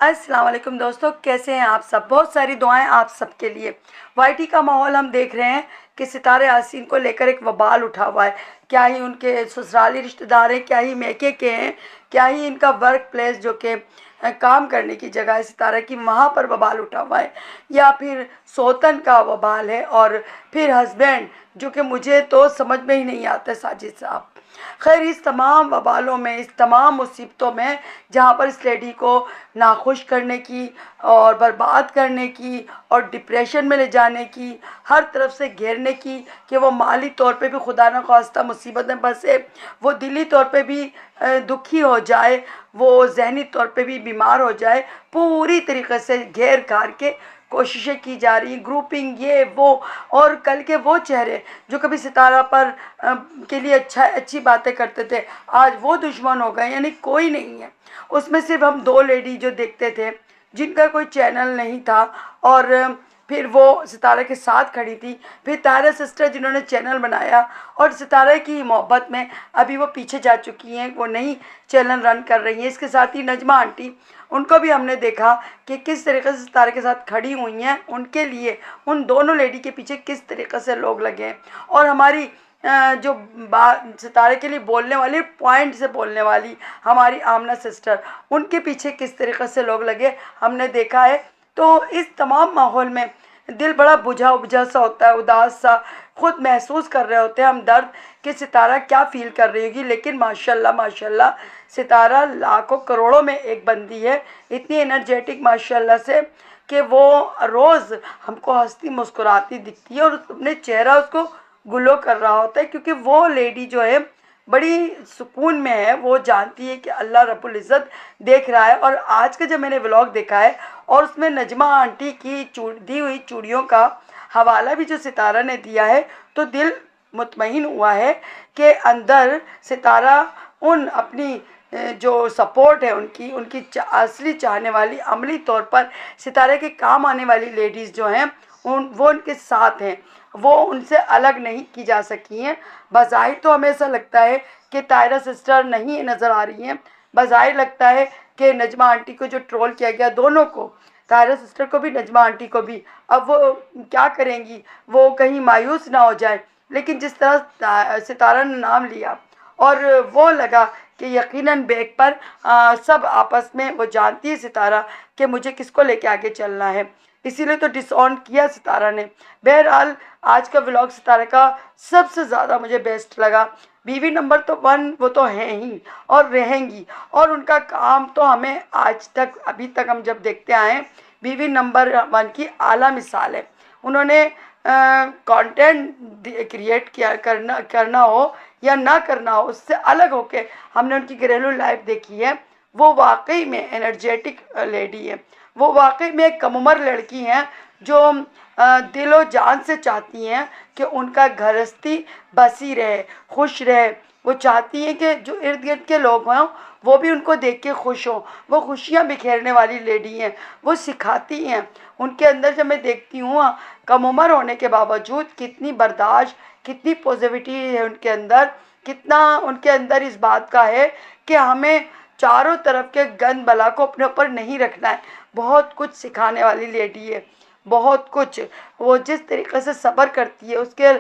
अस्सलाम वालेकुम दोस्तों, कैसे हैं आप सब। बहुत सारी दुआएं आप सबके लिए। वाईटी का माहौल हम देख रहे हैं कि सितारे यासीन को लेकर एक वबाल उठा हुआ है। क्या ही उनके ससुराली रिश्तेदार हैं, क्या ही मैके के हैं, क्या ही इनका वर्क प्लेस जो कि काम करने की जगह है सितारा की, वहाँ पर वबाल उठा हुआ है, या फिर सोतन का वबाल है, और फिर हस्बैंड जो कि मुझे तो समझ में ही नहीं आता साजिद साहब। खैर, इस तमाम वबालों में, इस तमाम मुसीबतों में, जहाँ पर इस लेडी को नाखुश करने की और बर्बाद करने की और डिप्रेशन में ले जाने की, हर तरफ से घेरने की, कि वो माली तौर पे भी खुदा न खास्ता मुसीबत में फंसे, वो दिली तौर पे भी दुखी हो जाए, वो जहनी तौर पे भी बीमार हो जाए, पूरी तरीके से घेर घार के कोशिशें की जा रही, ग्रुपिंग, ये वो। और कल के वो चेहरे जो कभी सितारा पर के लिए अच्छी बातें करते थे, आज वो दुश्मन हो गए, यानी कोई नहीं है। उसमें सिर्फ हम दो लेडी जो देखते थे, जिनका कोई चैनल नहीं था, और फिर वो सितारा के साथ खड़ी थी। फिर तारा सिस्टर जिन्होंने चैनल बनाया, और सितारा की मोहब्बत में अभी वो पीछे जा चुकी हैं, वो नहीं चैनल रन कर रही हैं। इसके साथ ही नजमा आंटी, उनको भी हमने देखा कि किस तरीके से सितारे के साथ खड़ी हुई हैं। उनके लिए, उन दोनों लेडी के पीछे किस तरीके से लोग लगे हैं। और हमारी जो बात सितारे के लिए बोलने वाली, पॉइंट से बोलने वाली हमारी आमना सिस्टर, उनके पीछे किस तरीके से लोग लगे, हमने देखा है। तो इस तमाम माहौल में दिल बड़ा बुझा उबझा सा होता है, उदास सा। खुद महसूस कर रहे होते हैं हम दर्द कि सितारा क्या फील कर रही होगी। लेकिन माशाल्लाह माशाल्लाह, सितारा लाखों करोड़ों में एक बंदी है, इतनी एनर्जेटिक माशाल्लाह से, कि वो रोज़ हमको हंसती मुस्कुराती दिखती है, और अपने चेहरा उसको गुलो कर रहा होता है, क्योंकि वो लेडी जो है बड़ी सुकून में है। वो जानती है कि अल्लाह रब्बुल इज़्ज़त देख रहा है। और आज का जब मैंने व्लॉग देखा है, और उसमें नजमा आंटी की दी हुई चूड़ियों का हवाला भी जो सितारा ने दिया है, तो दिल मुतमईन हुआ है कि अंदर सितारा उन अपनी जो सपोर्ट है, उनकी उनकी असली चाहने वाली, अमली तौर पर सितारे के काम आने वाली लेडीज़ जो हैं, वो उनके साथ हैं, वो उनसे अलग नहीं की जा सकी हैं। बज़ाहिर तो हमें ऐसा लगता है कि तायरा सिस्टर नहीं नज़र आ रही हैं। बज़ाहिर लगता है कि नजमा आंटी को जो ट्रोल किया गया, दोनों को, तायरा सिस्टर को भी, नजमा आंटी को भी, अब वो क्या करेंगी, वो कहीं मायूस ना हो जाए। लेकिन जिस तरह सितारा ने नाम लिया, और वो लगा कि यकीनन बैग पर सब आपस में, वो जानती है सितारा कि मुझे किसको लेके आगे चलना है, इसीलिए तो डिसऑन किया सितारा ने। बहरहाल, आज का व्लॉग सितारा का सबसे ज़्यादा मुझे बेस्ट लगा। बीवी नंबर तो 1 वो तो हैं ही और रहेंगी, और उनका काम तो हमें आज तक, अभी तक हम जब देखते आए हैं, बीवी नंबर 1 की आला मिसाल है। उन्होंने कंटेंट क्रिएट किया, करना हो या ना करना हो, उससे अलग होके हमने उनकी घरेलू लाइफ देखी है। वो वाकई में एनर्जेटिक लेडी है। वो वाकई में एक कम उम्र लड़की हैं, जो दिलो जान से चाहती हैं कि उनका गृहस्थी बसी रहे, खुश रहे। वो चाहती हैं कि जो इर्द गिर्द के लोग हों, वो भी उनको देख के खुश हों। वो खुशियाँ बिखेरने वाली लेडी हैं, वो सिखाती हैं। उनके अंदर जब मैं देखती हूँ, कम उम्र होने के बावजूद कितनी बर्दाश्त, कितनी पॉजिटिविटी है उनके अंदर, कितना उनके अंदर इस बात का है कि हमें चारों तरफ के गंद बला को अपने ऊपर नहीं रखना है। बहुत कुछ सिखाने वाली लेडी है, बहुत कुछ। वो जिस तरीके से सब्र करती है, उसके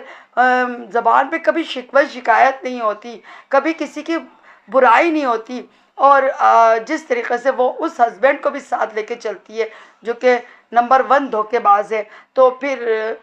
ज़बान पे कभी शिकवा शिकायत नहीं होती, कभी किसी की बुराई नहीं होती। और जिस तरीके से वो उस हस्बैंड को भी साथ लेके चलती है, जो कि नंबर 1 धोखेबाज है, तो फिर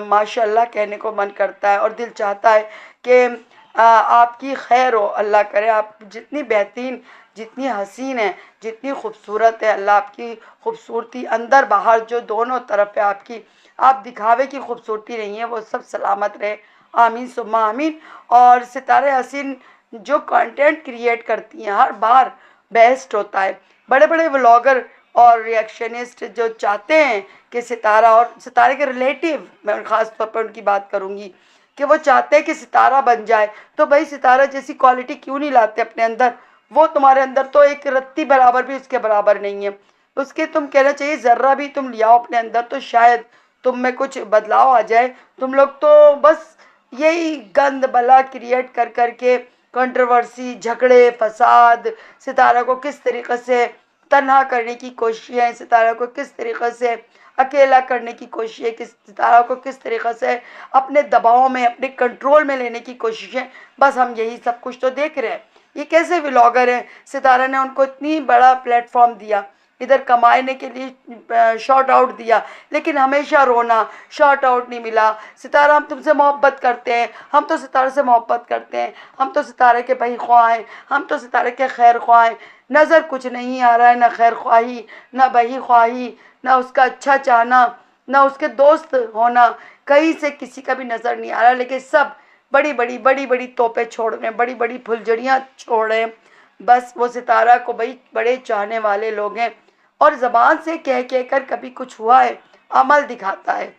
माशाल्लाह कहने को मन करता है, और दिल चाहता है कि आपकी खैर हो। अल्लाह करे आप जितनी बेहतरीन, जितनी हसीन है, जितनी खूबसूरत है, अल्लाह आपकी खूबसूरती अंदर बाहर जो दोनों तरफ है आपकी, आप दिखावे की खूबसूरती नहीं है, वो सब सलामत रहे। आमीन सुम्मा आमीन। और सितारे हसीन जो कंटेंट क्रिएट करती हैं, हर बार बेस्ट होता है। बड़े बड़े व्लॉगर और रिएक्शनिस्ट जो चाहते हैं कि सितारा और सितारे के रिलेटिव, मैं ख़ास तौर पर उनकी बात करूँगी, कि वो चाहते हैं कि सितारा बन जाए, तो भाई सितारा जैसी क्वालिटी क्यों नहीं लाते अपने अंदर। वो तुम्हारे अंदर तो एक रत्ती बराबर भी उसके बराबर नहीं है। उसके तुम कहना चाहिए ज़र्रा भी तुम ले आओ अपने अंदर, तो शायद तुम में कुछ बदलाव आ जाए। तुम लोग तो बस यही गंद बला क्रिएट कर के, कंट्रोवर्सी, झगड़े, फसाद, सितारा को किस तरीके से तन्हा करने की कोशिशें, सितारा को किस तरीक़े से अकेला करने की कोशिशें, किस सितारा को किस तरीक़े से अपने दबाव में, अपने कंट्रोल में लेने की कोशिशें, बस हम यही सब कुछ तो देख रहे हैं। ये कैसे व्लॉगर हैं, सितारा ने उनको इतनी बड़ा प्लेटफॉर्म दिया, इधर कमाने के लिए शॉर्ट आउट दिया, लेकिन हमेशा रोना, शॉर्ट आउट नहीं मिला। सितारा, हम तुमसे मोहब्बत करते हैं, हम तो सितारे से मोहब्बत करते हैं, हम तो सितारे के भाई ख्वाह हैं, हम तो सितारे के खैर ख्वाह हैं। नज़र कुछ नहीं आ रहा है, ना खैर ख्वाही, ना बही ख्वाही, ना उसका अच्छा चाहना, ना उसके दोस्त होना, कहीं से किसी का भी नज़र नहीं आ रहा। लेकिन सब बड़ी बड़ी तोपें छोड़ रहे हैं, बड़ी बड़ी फुलझड़ियाँ छोड़ रहे हैं। बस वो सितारा को भाई बड़े चाहने वाले लोग हैं, और ज़बान से कह कर कभी कुछ हुआ है, अमल दिखाता है।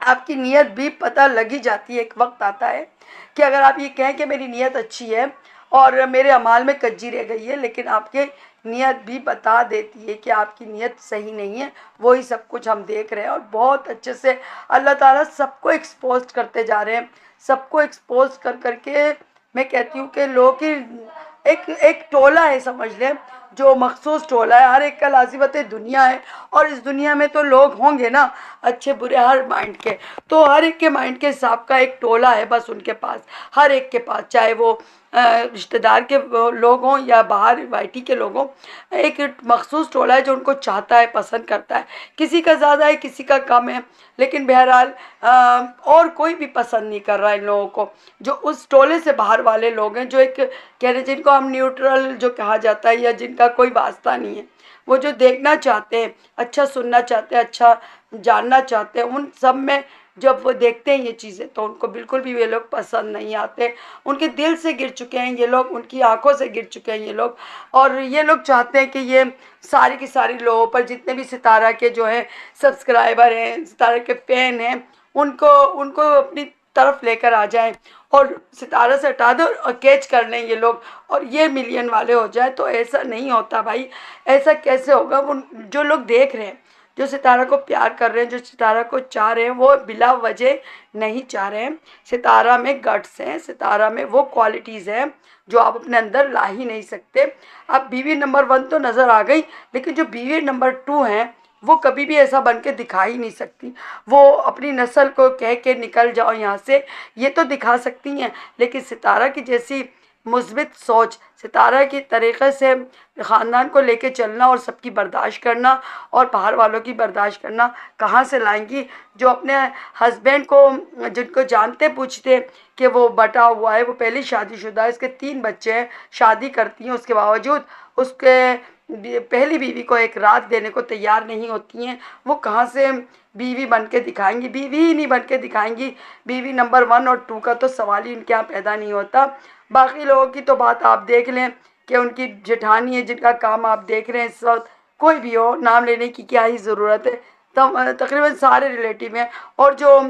आपकी नीयत भी पता लग ही जाती है। एक वक्त आता है कि अगर आप ये कहें कि मेरी नीयत अच्छी है और मेरे अमाल में कज्जी रह गई है, लेकिन आपके नीयत भी बता देती है कि आपकी नीयत सही नहीं है। वही सब कुछ हम देख रहे हैं, और बहुत अच्छे से अल्लाह ताला सबको एक्सपोज करते जा रहे हैं। सबको एक्सपोज कर करके मैं कहती हूँ कि लोगों की एक एक टोला है, समझ लें, जो मखसूस टोला है। हर एक का लाजिमत दुनिया है, और इस दुनिया में तो लोग होंगे ना, अच्छे बुरे हर माइंड के, तो हर एक के माइंड के हिसाब का एक टोला है बस उनके पास, हर एक के पास, चाहे वो रिश्तेदार के लोग हों या बाहर वाईटी के लोग हों। एक मखसूस टोला है जो उनको चाहता है, पसंद करता है। किसी का ज़्यादा है, किसी का कम है, लेकिन बहरहाल और कोई भी पसंद नहीं कर रहा है इन लोगों को। जो उस टोले से बाहर वाले लोग हैं, जो एक कह रहे, जिनको हम न्यूट्रल जो कहा जाता है, या जिनका कोई वास्ता नहीं है, वो जो देखना चाहते हैं, अच्छा सुनना चाहते हैं, अच्छा जानना चाहते हैं, उन सब में जब वो देखते हैं ये चीज़ें, तो उनको बिल्कुल भी ये लोग पसंद नहीं आते। उनके दिल से गिर चुके हैं ये लोग, उनकी आंखों से गिर चुके हैं ये लोग। और ये लोग चाहते हैं कि ये सारी की सारी लोगों पर, जितने भी सितारा के जो है सब्सक्राइबर हैं, सितारा के फ़ैन हैं, उनको उनको अपनी तरफ लेकर आ जाएं, और सितारा से हटा दो और कैच कर लें ये लोग, और ये मिलियन वाले हो जाए। तो ऐसा नहीं होता भाई, ऐसा कैसे होगा। वो जो लोग देख रहे हैं, जो सितारा को प्यार कर रहे हैं, जो सितारा को चाह रहे हैं, वो बिला वजह नहीं चाह रहे हैं। सितारा में गट्स हैं, सितारा में वो क्वालिटीज़ हैं जो आप अपने अंदर ला ही नहीं सकते। अब बीवी नंबर 1 तो नज़र आ गई, लेकिन जो बीवी नंबर 2 हैं, वो कभी भी ऐसा बन के दिखा ही नहीं सकती। वो अपनी नस्ल को कह के निकल जाओ यहाँ से, ये तो दिखा सकती हैं, लेकिन सितारा की जैसी मुस्बित सोच, सितारा की तरीक़े से ख़ानदान को लेके चलना और सबकी बर्दाश्त करना और बाहर वालों की बर्दाश्त करना कहाँ से लाएंगी। जो अपने हस्बैंड को, जिनको जानते पूछते कि वो बटा हुआ है, वो पहले शादीशुदा है, इसके 3 बच्चे हैं, शादी करती हैं, उसके बावजूद उसके पहली बीवी को एक रात देने को तैयार नहीं होती हैं, वो कहाँ से बीवी बन के दिखाएंगी। बीवी ही नहीं बन के दिखाएंगी, बीवी नंबर 1 और 2 का तो सवाल ही उनके यहाँ पैदा नहीं होता। बाकी लोगों की तो बात आप देख लें कि उनकी जेठानी है, जिनका काम आप देख रहे हैं इस वक्त, कोई भी हो, नाम लेने की क्या ही ज़रूरत है, तकरीबन सारे रिलेटिव हैं। और जो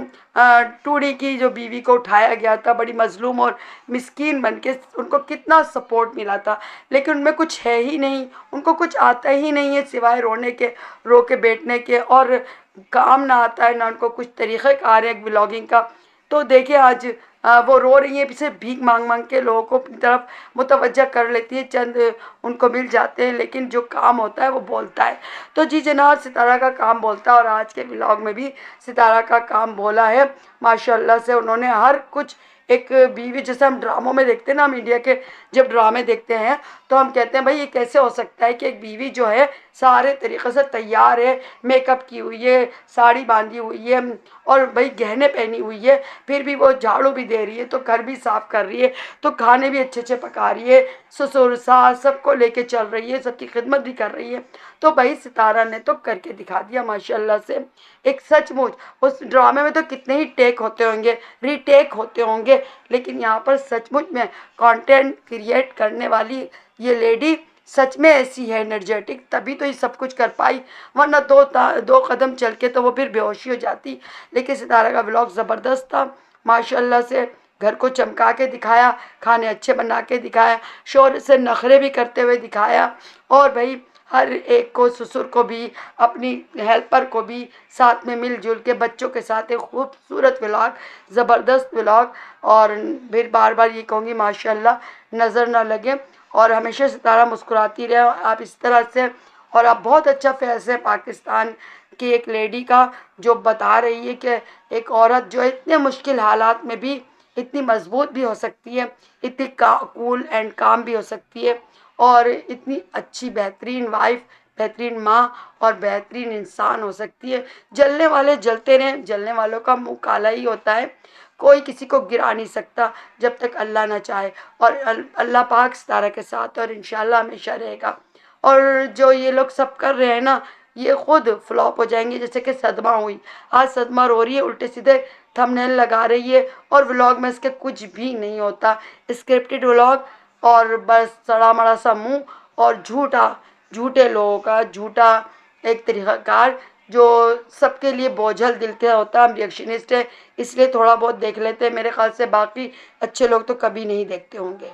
टूडी की जो बीवी को उठाया गया था, बड़ी मजलूम और मिस्कीन बन के, उनको कितना सपोर्ट मिला था, लेकिन उनमें कुछ है ही नहीं, उनको कुछ आता ही नहीं है सिवाय रोने के, रो के बैठने के, और काम ना आता है ना उनको कुछ तरीक़ेकार है ब्लॉगिंग का। तो देखिए आज वो रो रही है, पीछे भीख मांग मांग के लोगों को अपनी तरफ मुतवज्जा कर लेती है, चंद उनको मिल जाते हैं, लेकिन जो काम होता है वो बोलता है। तो जी जनाब, सितारा का काम बोलता है, और आज के व्लॉग में भी सितारा का काम बोला है माशाल्लाह से। उन्होंने हर कुछ, एक बीवी, जैसे हम ड्रामों में देखते हैं ना, मीडिया के जब ड्रामे देखते हैं तो हम कहते हैं भाई ये कैसे हो सकता है कि एक बीवी जो है सारे तरीक़े से तैयार है, मेकअप की हुई है, साड़ी बांधी हुई है, और भाई गहने पहनी हुई है, फिर भी वो झाड़ू भी दे रही है, तो घर भी साफ़ कर रही है, तो खाने भी अच्छे अच्छे पका रही है, ससुर सास सबको लेके चल रही है, सबकी खिदमत भी कर रही है। तो भाई सितारा ने तो करके दिखा दिया माशाल्लाह से। एक सचमुच उस ड्रामे में तो कितने ही टेक होते होंगे, रीटेक होते होंगे, लेकिन यहाँ पर सचमुच में कंटेंट क्रिएट करने वाली ये लेडी सच में ऐसी है एनर्जेटिक, तभी तो ये सब कुछ कर पाई, वरना दो कदम चल के तो वो फिर बेहोशी हो जाती। लेकिन सितारा का व्लॉग ज़बरदस्त था माशाल्लाह से। घर को चमका के दिखाया, खाने अच्छे बना के दिखाया, शोर से नखरे भी करते हुए दिखाया, और भाई हर एक को, ससुर को भी, अपनी हेल्पर को भी साथ में मिलजुल के बच्चों के साथ एक खूबसूरत व्लॉग, ज़बरदस्त व्लॉग। और फिर बार बार ये कहूँगी माशाल्लाह, नज़र ना लगे। और हमेशा सितारा मुस्कुराती रहे आप इस तरह से। और आप बहुत अच्छा फैज़ है पाकिस्तान की एक लेडी का, जो बता रही है कि एक औरत जो है इतने मुश्किल हालात में भी इतनी मजबूत भी हो सकती है, इतनी कूल एंड काम भी हो सकती है, और इतनी अच्छी बेहतरीन वाइफ, बेहतरीन माँ और बेहतरीन इंसान हो सकती है। जलने वाले जलते रहें, जलने वालों का मुंह काला ही होता है, कोई किसी को गिरा नहीं सकता जब तक अल्लाह ना चाहे। और अल्लाह पाक सितारा के साथ और इंशाल्लाह हमेशा रहेगा। और जो ये लोग सब कर रहे हैं ना, ये खुद फ्लॉप हो जाएंगे। जैसे कि सदमा हुई, आज सदमा रो रही है, उल्टे सीधे थंबनेल लगा रही है, और व्लॉग में इसके कुछ भी नहीं होता, स्क्रिप्टेड व्लॉग, और बस सड़ा मड़ा सा मुंह, और झूठा, झूठे लोगों का झूठा एक तरीक़ाकार जो सबके लिए बोझल दिल के होता है। हम रिएक्शनिस्ट है, इसलिए थोड़ा बहुत देख लेते हैं मेरे ख्याल से, बाकी अच्छे लोग तो कभी नहीं देखते होंगे।